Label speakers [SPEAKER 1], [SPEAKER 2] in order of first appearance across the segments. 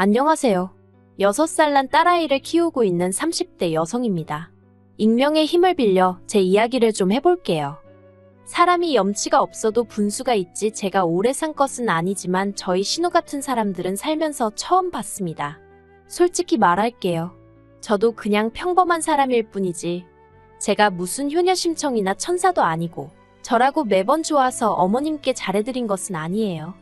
[SPEAKER 1] 안녕하세요. 6살 난 딸아이를 키우고 있는 30대 여성입니다. 익명의 힘을 빌려 제 이야기를 좀 해볼게요. 사람이 염치가 없어도 분수가 있지 제가 오래 산 것은 아니지만 저희 신우 같은 사람들은 살면서 처음 봤습니다. 솔직히 말할게요. 저도 그냥 평범한 사람일 뿐이지 제가 무슨 효녀심청이나 천사도 아니고 저라고 매번 좋아서 어머님께 잘해드린 것은 아니에요.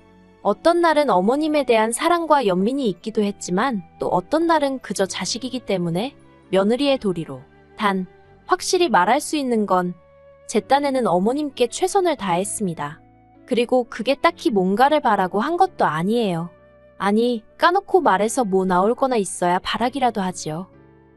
[SPEAKER 1] 어떤 날은 어머님에 대한 사랑과 연민이 있기도 했지만 또 어떤 날은 그저 자식이기 때문에 며느리의 도리로. 단, 확실히 말할 수 있는 건 제 딴에는 어머님께 최선을 다했습니다. 그리고 그게 딱히 뭔가를 바라고 한 것도 아니에요. 아니, 까놓고 말해서 뭐 나올 거나 있어야 바라기라도 하지요.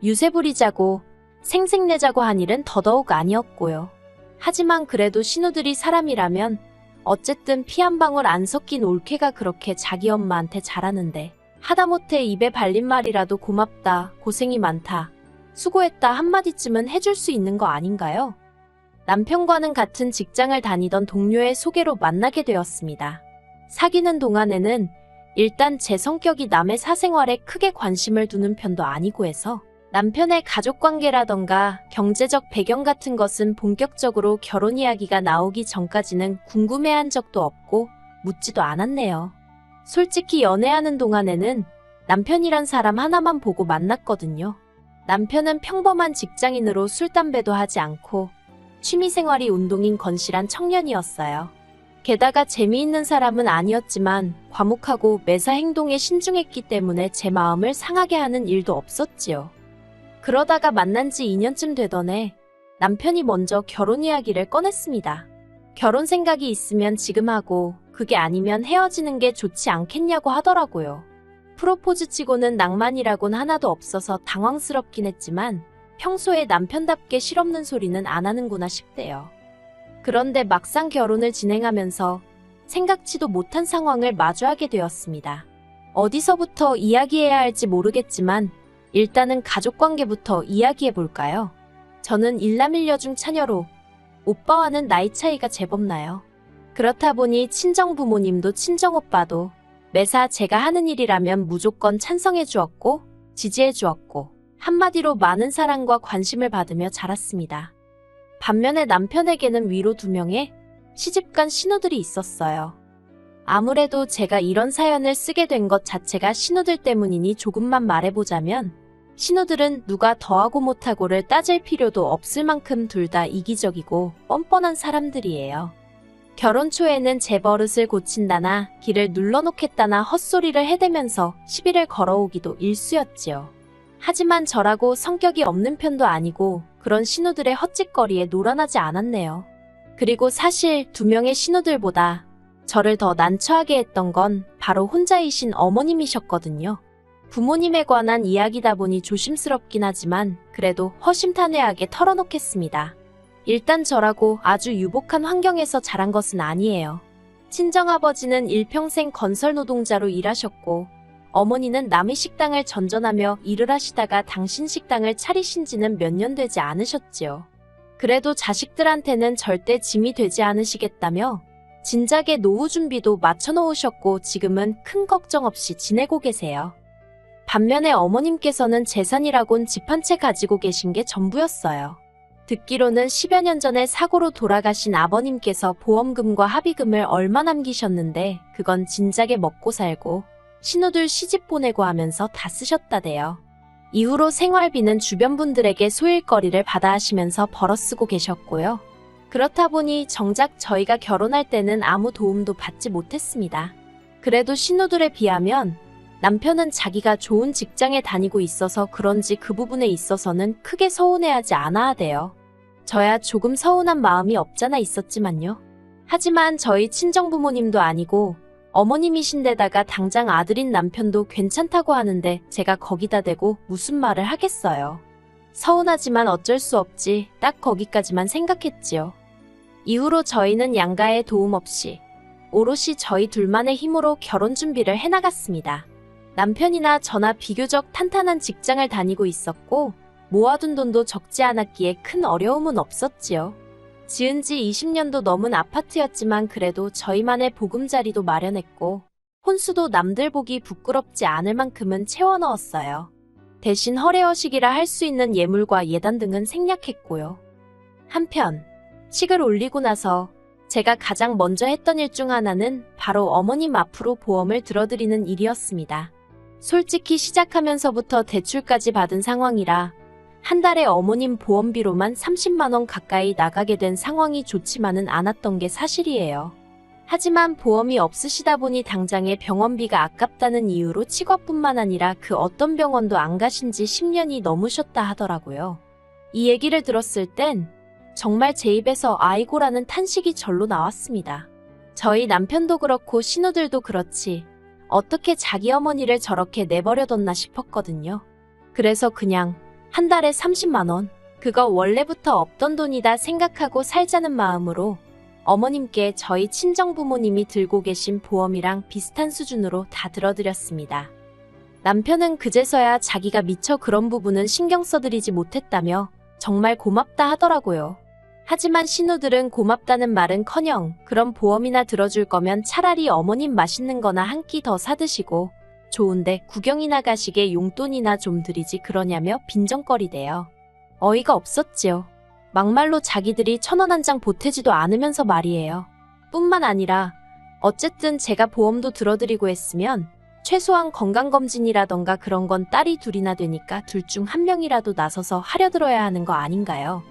[SPEAKER 1] 유세 부리자고 생색내자고 한 일은 더더욱 아니었고요. 하지만 그래도 신우들이 사람이라면 어쨌든 피 한 방울 안 섞인 올케가 그렇게 자기 엄마한테 잘하는데 하다못해 입에 발린 말이라도 고맙다, 고생이 많다, 수고했다 한마디쯤은 해줄 수 있는 거 아닌가요? 남편과는 같은 직장을 다니던 동료의 소개로 만나게 되었습니다. 사귀는 동안에는 일단 제 성격이 남의 사생활에 크게 관심을 두는 편도 아니고 해서 남편의 가족관계라던가 경제적 배경 같은 것은 본격적으로 결혼 이야기가 나오기 전까지는 궁금해한 적도 없고 묻지도 않았네요. 솔직히 연애하는 동안에는 남편이란 사람 하나만 보고 만났거든요. 남편은 평범한 직장인으로 술, 담배도 하지 않고 취미생활이 운동인 건실한 청년이었어요. 게다가 재미있는 사람은 아니었지만 과묵하고 매사 행동에 신중했기 때문에 제 마음을 상하게 하는 일도 없었지요. 그러다가 만난 지 2년쯤 되던 해 남편이 먼저 결혼 이야기를 꺼냈습니다. 결혼 생각이 있으면 지금 하고 그게 아니면 헤어지는 게 좋지 않겠냐고 하더라고요. 프로포즈 치고는 낭만이라곤 하나도 없어서 당황스럽긴 했지만 평소에 남편답게 실없는 소리는 안 하는구나 싶대요. 그런데 막상 결혼을 진행하면서 생각지도 못한 상황을 마주하게 되었습니다. 어디서부터 이야기해야 할지 모르겠지만 일단은 가족관계부터 이야기해볼까요? 저는 일남일녀 차녀로 오빠와는 나이 차이가 제법 나요. 그렇다 보니 친정부모님도 친정오빠도 매사 제가 하는 일이라면 무조건 찬성해 주었고 지지해 주었고 한마디로 많은 사랑과 관심을 받으며 자랐습니다. 반면에 남편에게는 위로 2명의 시집간 신우들이 있었어요. 아무래도 제가 이런 사연을 쓰게 된 것 자체가 신우들 때문이니 조금만 말해보자면 신우들은 누가 더하고 못하고를 따질 필요도 없을 만큼 둘 다 이기적이고 뻔뻔한 사람들이에요. 결혼 초에는 제 버릇을 고친다나 길을 눌러놓겠다나 헛소리를 해대면서 시비를 걸어오기도 일쑤였지요. 하지만 저라고 성격이 없는 편도 아니고 그런 신우들의 헛짓거리에 노란하지 않았네요. 그리고 사실 2명의 신우들보다 저를 더 난처하게 했던 건 바로 혼자이신 어머님이셨거든요. 부모님에 관한 이야기다 보니 조심스럽긴 하지만 그래도 허심탄회하게 털어놓겠습니다. 일단 저라고 아주 유복한 환경에서 자란 것은 아니에요. 친정아버지는 일평생 건설 노동자로 일하셨고 어머니는 남의 식당을 전전하며 일을 하시다가 당신 식당을 차리신 지는 몇 년 되지 않으셨지요. 그래도 자식들한테는 절대 짐이 되지 않으시겠다며 진작에 노후 준비도 맞춰놓으셨고 지금은 큰 걱정 없이 지내고 계세요. 반면에 어머님께서는 재산이라곤 집 한 채 가지고 계신 게 전부였어요. 듣기로는 10여 년 전에 사고로 돌아가신 아버님께서 보험금과 합의금을 얼마 남기셨는데 그건 진작에 먹고 살고 신우들 시집 보내고 하면서 다 쓰셨다대요. 이후로 생활비는 주변 분들에게 소일거리를 받아 하시면서 벌어 쓰고 계셨고요. 그렇다 보니 정작 저희가 결혼할 때는 아무 도움도 받지 못했습니다. 그래도 신우들에 비하면 남편은 자기가 좋은 직장에 다니고 있어서 그런지 그 부분에 있어서는 크게 서운해하지 않아 하대요. 저야 조금 서운한 마음이 없잖아 있었지만요. 하지만 저희 친정부모님도 아니고 어머님이신데다가 당장 아들인 남편도 괜찮다고 하는데 제가 거기다 대고 무슨 말을 하겠어요. 서운하지만 어쩔 수 없지 딱 거기까지만 생각했지요. 이후로 저희는 양가의 도움 없이 오롯이 저희 둘만의 힘으로 결혼 준비를 해나갔습니다. 남편이나 저나 비교적 탄탄한 직장을 다니고 있었고 모아둔 돈도 적지 않았기에 큰 어려움은 없었지요. 지은 지 20년도 넘은 아파트였지만 그래도 저희만의 보금자리도 마련했고 혼수도 남들 보기 부끄럽지 않을 만큼은 채워 넣었어요. 대신 허례허식이라 할 수 있는 예물과 예단 등은 생략했고요. 한편 식을 올리고 나서 제가 가장 먼저 했던 일 중 하나는 바로 어머님 앞으로 보험을 들어드리는 일이었습니다. 솔직히 시작하면서부터 대출까지 받은 상황이라 한 달에 어머님 보험비로만 30만 원 가까이 나가게 된 상황이 좋지만은 않았던 게 사실이에요. 하지만 보험이 없으시다 보니 당장의 병원비가 아깝다는 이유로 치과뿐만 아니라 그 어떤 병원도 안 가신 지 10년이 넘으셨다 하더라고요. 이 얘기를 들었을 땐 정말 제 입에서 아이고라는 탄식이 절로 나왔습니다. 저희 남편도 그렇고 신우들도 그렇지 어떻게 자기 어머니를 저렇게 내버려뒀나 싶었거든요. 그래서 그냥 한 달에 30만 원, 그거 원래부터 없던 돈이다 생각하고 살자는 마음으로 어머님께 저희 친정부모님이 들고 계신 보험이랑 비슷한 수준으로 다 들어드렸습니다. 남편은 그제서야 자기가 미처 그런 부분은 신경 써드리지 못했다며 정말 고맙다 하더라고요. 하지만 신우들은 고맙다는 말은커녕 그런 보험이나 들어줄 거면 차라리 어머님 맛있는 거나 한 끼 더 사드시고 좋은데 구경이나 가시게 용돈이나 좀 드리지 그러냐며 빈정거리대요. 어이가 없었지요. 막말로 자기들이 1,000원 한 장 보태지도 않으면서 말이에요. 뿐만 아니라 어쨌든 제가 보험도 들어드리고 했으면 최소한 건강검진이라던가 그런 건 딸이 둘이나 되니까 둘 중 한 명이라도 나서서 하려들어야 하는 거 아닌가요?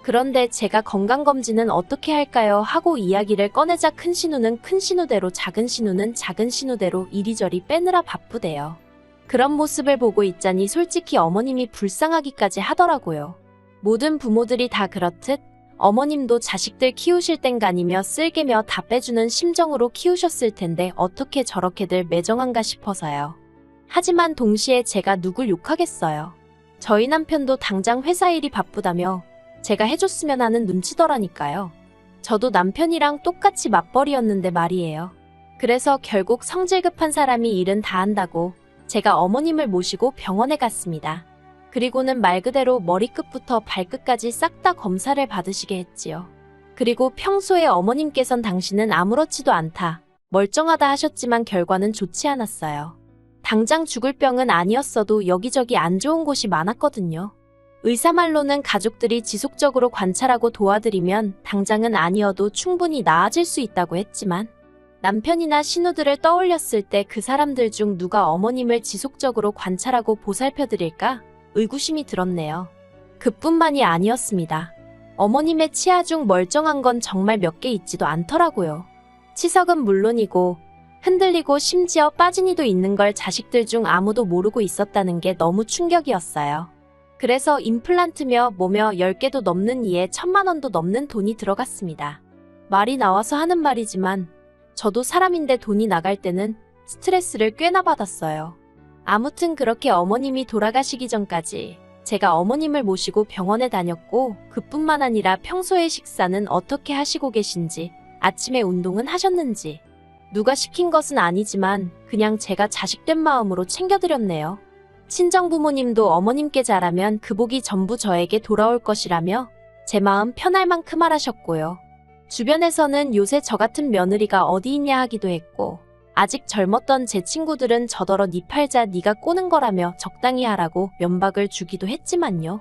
[SPEAKER 1] 그런데 제가 건강검진은 어떻게 할까요? 하고 이야기를 꺼내자 큰 신우는 큰 신우대로 작은 신우는 작은 신우대로 이리저리 빼느라 바쁘대요. 그런 모습을 보고 있자니 솔직히 어머님이 불쌍하기까지 하더라고요. 모든 부모들이 다 그렇듯 어머님도 자식들 키우실 땐간이며 쓸개며 다 빼주는 심정으로 키우셨을 텐데 어떻게 저렇게들 매정한가 싶어서요. 하지만 동시에 제가 누굴 욕하겠어요. 저희 남편도 당장 회사 일이 바쁘다며 제가 해줬으면 하는 눈치더라니까요. 저도 남편이랑 똑같이 맞벌이였는데 말이에요. 그래서 결국 성질 급한 사람이 일은 다 한다고 제가 어머님을 모시고 병원에 갔습니다. 그리고는 말 그대로 머리끝부터 발끝까지 싹 다 검사를 받으시게 했지요. 그리고 평소에 어머님께선 당신은 아무렇지도 않다, 멀쩡하다 하셨지만 결과는 좋지 않았어요. 당장 죽을 병은 아니었어도 여기저기 안 좋은 곳이 많았거든요. 의사 말로는 가족들이 지속적으로 관찰하고 도와드리면 당장은 아니어도 충분히 나아질 수 있다고 했지만 남편이나 신우들을 떠올렸을 때 그 사람들 중 누가 어머님을 지속적으로 관찰하고 보살펴드릴까? 의구심이 들었네요. 그뿐만이 아니었습니다. 어머님의 치아 중 멀쩡한 건 정말 몇 개 있지도 않더라고요. 치석은 물론이고 흔들리고 심지어 빠진 이도 있는 걸 자식들 중 아무도 모르고 있었다는 게 너무 충격이었어요. 그래서 임플란트며 뭐며 10개도 넘는 이에 1,000만 원도 넘는 돈이 들어갔습니다. 말이 나와서 하는 말이지만 저도 사람인데 돈이 나갈 때는 스트레스를 꽤나 받았어요. 아무튼 그렇게 어머님이 돌아가시기 전까지 제가 어머님을 모시고 병원에 다녔고 그뿐만 아니라 평소에 식사는 어떻게 하시고 계신지, 아침에 운동은 하셨는지 누가 시킨 것은 아니지만 그냥 제가 자식된 마음으로 챙겨드렸네요. 친정부모님도 어머님께 잘하면 그 복이 전부 저에게 돌아올 것이라며 제 마음 편할 만큼 하라셨고요. 주변에서는 요새 저 같은 며느리가 어디 있냐 하기도 했고 아직 젊었던 제 친구들은 저더러 니 팔자 니가 꼬는 거라며 적당히 하라고 면박을 주기도 했지만요.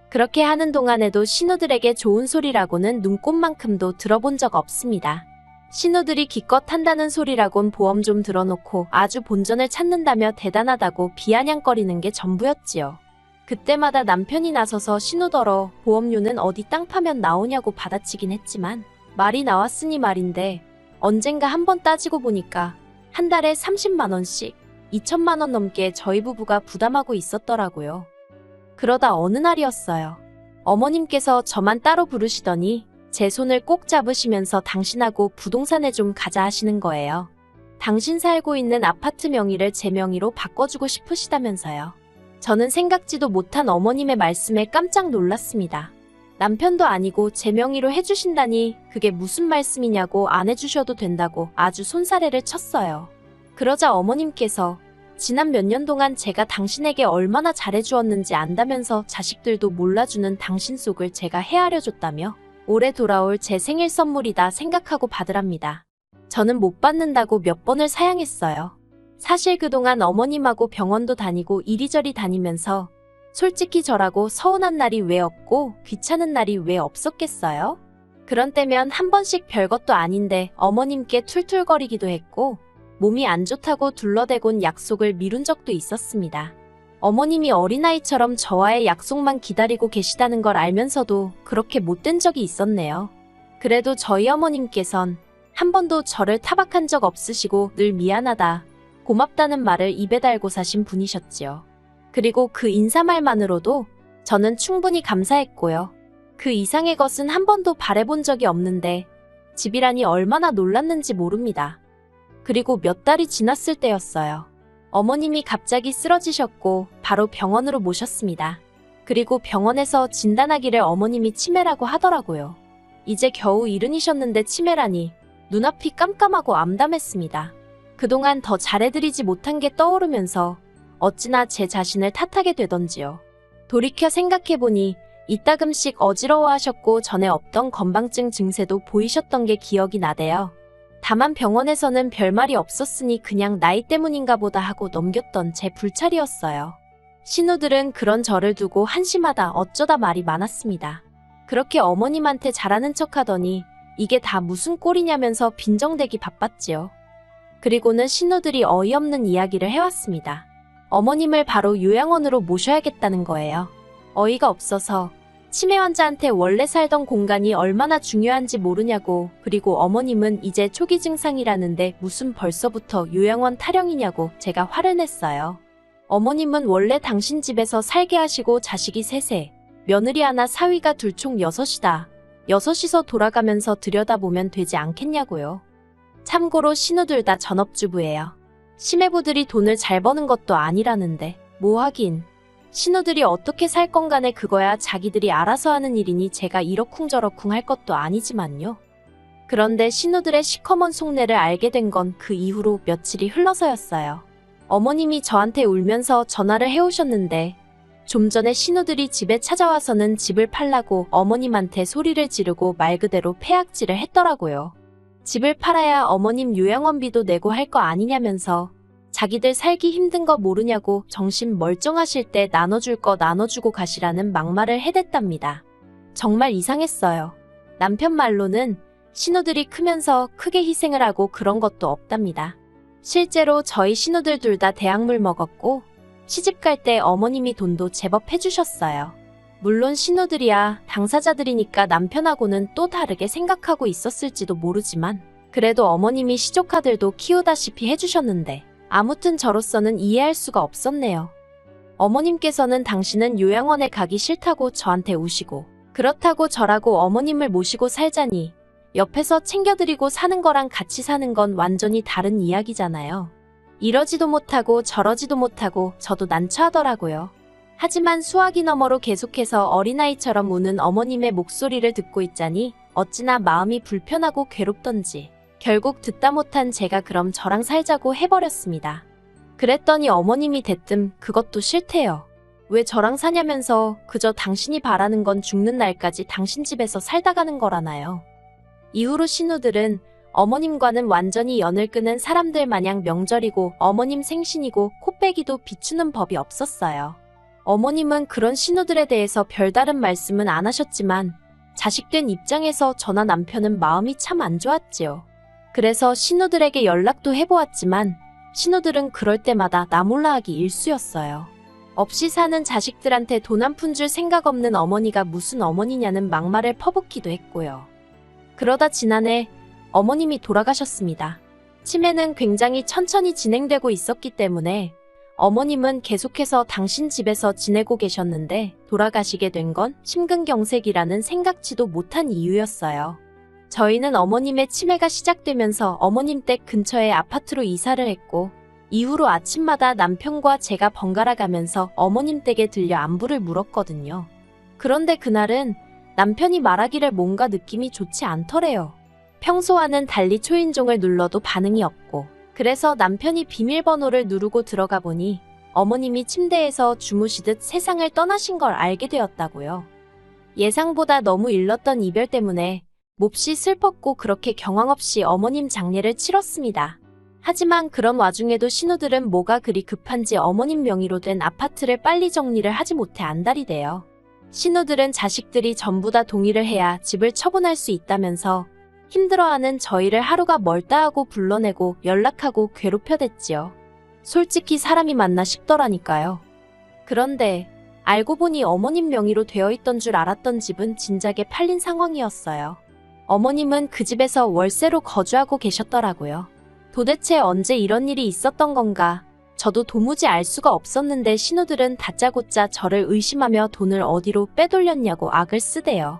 [SPEAKER 1] 그렇게 하는 동안에도 신우들에게 좋은 소리라고는 눈꼽만큼도 들어본 적 없습니다. 신우들이 기껏 한다는 소리라곤 보험 좀 들어놓고 아주 본전을 찾는다며 대단하다고 비아냥거리는 게 전부였지요. 그때마다 남편이 나서서 신우더러 보험료는 어디 땅 파면 나오냐고 받아치긴 했지만 말이 나왔으니 말인데 언젠가 한번 따지고 보니까 한 달에 30만 원씩 2천만 원 넘게 저희 부부가 부담하고 있었더라고요. 그러다 어느 날이었어요. 어머님께서 저만 따로 부르시더니 제 손을 꼭 잡으시면서 당신하고 부동산에 좀 가자 하시는 거예요. 당신 살고 있는 아파트 명의를 제 명의로 바꿔주고 싶으시다면서요. 저는 생각지도 못한 어머님의 말씀에 깜짝 놀랐습니다. 남편도 아니고 제 명의로 해주신다니 그게 무슨 말씀이냐고 안 해주셔도 된다고 아주 손사래를 쳤어요. 그러자 어머님께서 지난 몇 년 동안 제가 당신에게 얼마나 잘해주었는지 안다면서 자식들도 몰라주는 당신 속을 제가 헤아려줬다며 올해 돌아올 제 생일 선물이다 생각하고 받으랍니다. 저는 못 받는다고 몇 번을 사양했어요. 사실 그동안 어머님하고 병원도 다니고 이리저리 다니면서 솔직히 저라고 서운한 날이 왜 없고 귀찮은 날이 왜 없었겠어요? 그런 때면 한 번씩 별것도 아닌데 어머님께 툴툴거리기도 했고 몸이 안 좋다고 둘러대곤 약속을 미룬 적도 있었습니다. 어머님이 어린아이처럼 저와의 약속만 기다리고 계시다는 걸 알면서도 그렇게 못된 적이 있었네요. 그래도 저희 어머님께선 한 번도 저를 타박한 적 없으시고 늘 미안하다, 고맙다는 말을 입에 달고 사신 분이셨지요. 그리고 그 인사말만으로도 저는 충분히 감사했고요. 그 이상의 것은 한 번도 바라본 적이 없는데 집이라니 얼마나 놀랐는지 모릅니다. 그리고 몇 달이 지났을 때였어요. 어머님이 갑자기 쓰러지셨고 바로 병원으로 모셨습니다. 그리고 병원에서 진단하기를 어머님이 치매라고 하더라고요. 이제 겨우 70이셨는데 치매라니 눈앞이 깜깜하고 암담했습니다. 그동안 더 잘해드리지 못한 게 떠오르면서 어찌나 제 자신을 탓하게 되던지요. 돌이켜 생각해보니 이따금씩 어지러워하셨고 전에 없던 건망증 증세도 보이셨던 게 기억이 나대요. 다만 병원에서는 별말이 없었으니 그냥 나이 때문인가 보다 하고 넘겼던 제 불찰이었어요. 신우들은 그런 저를 두고 한심하다 어쩌다 말이 많았습니다. 그렇게 어머님한테 잘하는 척하더니 이게 다 무슨 꼴이냐면서 빈정대기 바빴지요. 그리고는 신우들이 어이없는 이야기를 해왔습니다. 어머님을 바로 요양원으로 모셔야겠다는 거예요. 어이가 없어서 치매 환자한테 원래 살던 공간이 얼마나 중요한지 모르냐고, 그리고 어머님은 이제 초기 증상이라는데 무슨 벌써부터 요양원 타령이냐고 제가 화를 냈어요. 어머님은 원래 당신 집에서 살게 하시고 자식이 셋에 며느리 하나 사위가 둘 총 6이다. 6이서 돌아가면서 들여다보면 되지 않겠냐고요. 참고로 신우들 다 전업주부예요. 시매부들이 돈을 잘 버는 것도 아니라는데 뭐 하긴. 신우들이 어떻게 살 건 간에 그거야 자기들이 알아서 하는 일이니 제가 이러쿵저러쿵 할 것도 아니지만요. 그런데 신우들의 시커먼 속내를 알게 된 건 그 이후로 며칠이 흘러서였어요. 어머님이 저한테 울면서 전화를 해오셨는데 좀 전에 신우들이 집에 찾아와서는 집을 팔라고 어머님한테 소리를 지르고 말 그대로 패악질을 했더라고요. 집을 팔아야 어머님 요양원비도 내고 할 거 아니냐면서 자기들 살기 힘든 거 모르냐고 정신 멀쩡하실 때 나눠줄 거 나눠주고 가시라는 막말을 해댔답니다. 정말 이상했어요. 남편 말로는 신우들이 크면서 크게 희생을 하고 그런 것도 없답니다. 실제로 저희 신우들 둘 다 대학물 먹었고 시집갈 때 어머님이 돈도 제법 해주셨어요. 물론 신우들이야 당사자들이니까 남편하고는 또 다르게 생각하고 있었을지도 모르지만 그래도 어머님이 시조카들도 키우다시피 해주셨는데 아무튼 저로서는 이해할 수가 없었네요. 어머님께서는 당신은 요양원에 가기 싫다고 저한테 우시고 그렇다고 저라고 어머님을 모시고 살자니 옆에서 챙겨드리고 사는 거랑 같이 사는 건 완전히 다른 이야기잖아요. 이러지도 못하고 저러지도 못하고 저도 난처하더라고요. 하지만 수화기 너머로 계속해서 어린아이처럼 우는 어머님의 목소리를 듣고 있자니 어찌나 마음이 불편하고 괴롭던지 결국 듣다 못한 제가 그럼 저랑 살자고 해버렸습니다. 그랬더니 어머님이 대뜸 그것도 싫대요. 왜 저랑 사냐면서 그저 당신이 바라는 건 죽는 날까지 당신 집에서 살다 가는 거라나요. 이후로 신우들은 어머님과는 완전히 연을 끄는 사람들 마냥 명절이고 어머님 생신이고 코빼기도 비추는 법이 없었어요. 어머님은 그런 신우들에 대해서 별다른 말씀은 안 하셨지만 자식된 입장에서 저나 남편은 마음이 참 안 좋았지요. 그래서 신우들에게 연락도 해보았지만 신우들은 그럴 때마다 나 몰라 하기 일쑤였어요. 없이 사는 자식들한테 돈 한 푼 줄 생각 없는 어머니가 무슨 어머니냐는 막말을 퍼붓기도 했고요. 그러다 지난해 어머님이 돌아가셨습니다. 치매는 굉장히 천천히 진행되고 있었기 때문에 어머님은 계속해서 당신 집에서 지내고 계셨는데 돌아가시게 된 건 심근경색이라는 생각지도 못한 이유였어요. 저희는 어머님의 치매가 시작되면서 어머님 댁 근처에 아파트로 이사를 했고 이후로 아침마다 남편과 제가 번갈아 가면서 어머님 댁에 들려 안부를 물었거든요. 그런데 그날은 남편이 말하기를 뭔가 느낌이 좋지 않더래요. 평소와는 달리 초인종을 눌러도 반응이 없고 그래서 남편이 비밀번호를 누르고 들어가 보니 어머님이 침대에서 주무시듯 세상을 떠나신 걸 알게 되었다고요. 예상보다 너무 일렀던 이별 때문에 몹시 슬펐고 그렇게 경황 없이 어머님 장례를 치렀습니다. 하지만 그런 와중에도 신우들은 뭐가 그리 급한지 어머님 명의로 된 아파트를 빨리 정리를 하지 못해 안달이 돼요. 신우들은 자식들이 전부 다 동의를 해야 집을 처분할 수 있다면서 힘들어하는 저희를 하루가 멀다 하고 불러내고 연락하고 괴롭혀댔지요. 솔직히 사람이 맞나 싶더라니까요. 그런데 알고 보니 어머님 명의로 되어 있던 줄 알았던 집은 진작에 팔린 상황이었어요. 어머님은 그 집에서 월세로 거주하고 계셨더라고요. 도대체 언제 이런 일이 있었던 건가? 저도 도무지 알 수가 없었는데 신우들은 다짜고짜 저를 의심하며 돈을 어디로 빼돌렸냐고 악을 쓰대요.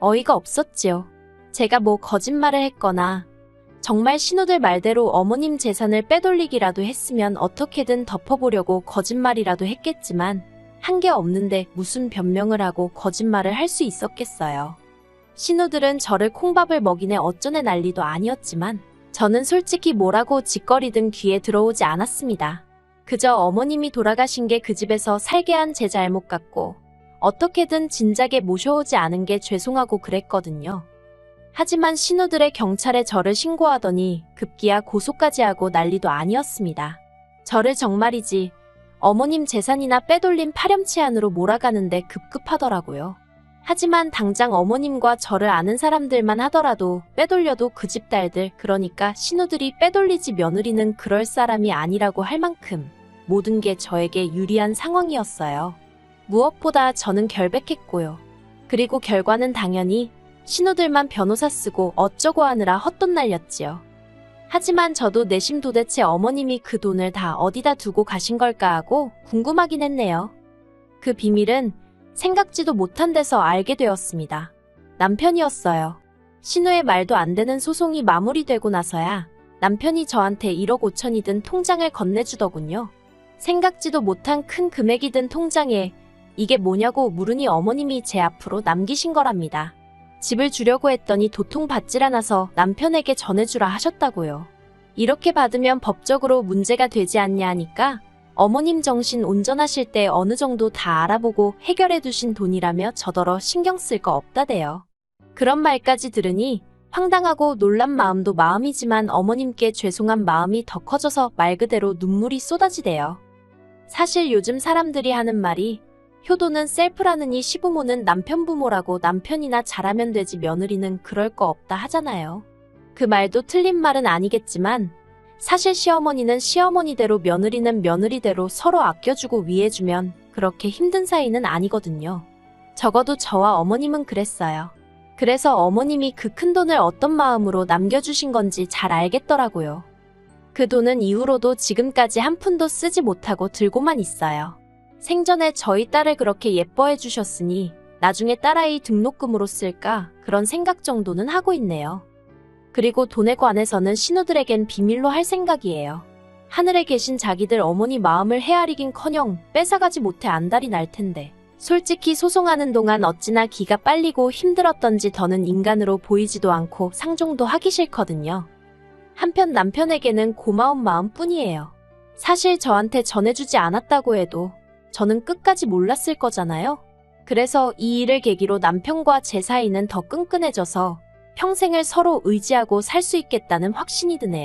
[SPEAKER 1] 어이가 없었지요. 제가 뭐 거짓말을 했거나 정말 신우들 말대로 어머님 재산을 빼돌리기라도 했으면 어떻게든 덮어보려고 거짓말이라도 했겠지만 한 게 없는데 무슨 변명을 하고 거짓말을 할 수 있었겠어요. 신우들은 저를 콩밥을 먹이네 어쩌네 난리도 아니었지만 저는 솔직히 뭐라고 짓거리든 귀에 들어오지 않았습니다. 그저 어머님이 돌아가신 게 그 집에서 살게 한 제 잘못 같고 어떻게든 진작에 모셔오지 않은 게 죄송하고 그랬거든요. 하지만 신우들의 경찰에 저를 신고하더니 급기야 고소까지 하고 난리도 아니었습니다. 저를 정말이지 어머님 재산이나 빼돌린 파렴치한으로 몰아가는데 급급하더라고요. 하지만 당장 어머님과 저를 아는 사람들만 하더라도 빼돌려도 그 집 딸들, 그러니까 신우들이 빼돌리지 며느리는 그럴 사람이 아니라고 할 만큼 모든 게 저에게 유리한 상황이었어요. 무엇보다 저는 결백했고요. 그리고 결과는 당연히 신우들만 변호사 쓰고 어쩌고 하느라 헛돈 날렸지요. 하지만 저도 내심 도대체 어머님이 그 돈을 다 어디다 두고 가신 걸까 하고 궁금하긴 했네요. 그 비밀은 생각지도 못한 데서 알게 되었습니다. 남편이었어요. 신우의 말도 안 되는 소송이 마무리되고 나서야 남편이 저한테 1억 5천이 든 통장을 건네주더군요. 생각지도 못한 큰 금액이 든 통장에 이게 뭐냐고 물으니 어머님이 제 앞으로 남기신 거랍니다. 집을 주려고 했더니 도통 받질 않아서 남편에게 전해주라 하셨다고요. 이렇게 받으면 법적으로 문제가 되지 않냐 하니까 어머님 정신 온전하실 때 어느 정도 다 알아보고 해결해 두신 돈이라며 저더러 신경 쓸 거 없다대요. 그런 말까지 들으니 황당하고 놀란 마음도 마음이지만 어머님께 죄송한 마음이 더 커져서 말 그대로 눈물이 쏟아지대요. 사실 요즘 사람들이 하는 말이 효도는 셀프라느니 시부모는 남편 부모라고 남편이나 잘하면 되지 며느리는 그럴 거 없다 하잖아요. 그 말도 틀린 말은 아니겠지만 사실 시어머니는 시어머니대로 며느리는 며느리대로 서로 아껴주고 위해주면 그렇게 힘든 사이는 아니거든요. 적어도 저와 어머님은 그랬어요. 그래서 어머님이 그 큰 돈을 어떤 마음으로 남겨주신 건지 잘 알겠더라고요. 그 돈은 이후로도 지금까지 한 푼도 쓰지 못하고 들고만 있어요. 생전에 저희 딸을 그렇게 예뻐해 주셨으니 나중에 딸아이 등록금으로 쓸까 그런 생각 정도는 하고 있네요. 그리고 돈에 관해서는 신우들에겐 비밀로 할 생각이에요. 하늘에 계신 자기들 어머니 마음을 헤아리긴커녕 뺏어가지 못해 안달이 날 텐데 솔직히 소송하는 동안 어찌나 기가 빨리고 힘들었던지 더는 인간으로 보이지도 않고 상종도 하기 싫거든요. 한편 남편에게는 고마운 마음뿐이에요. 사실 저한테 전해주지 않았다고 해도 저는 끝까지 몰랐을 거잖아요. 그래서 이 일을 계기로 남편과 제 사이는 더 끈끈해져서 평생을 서로 의지하고 살 수 있겠다는 확신이 드네요.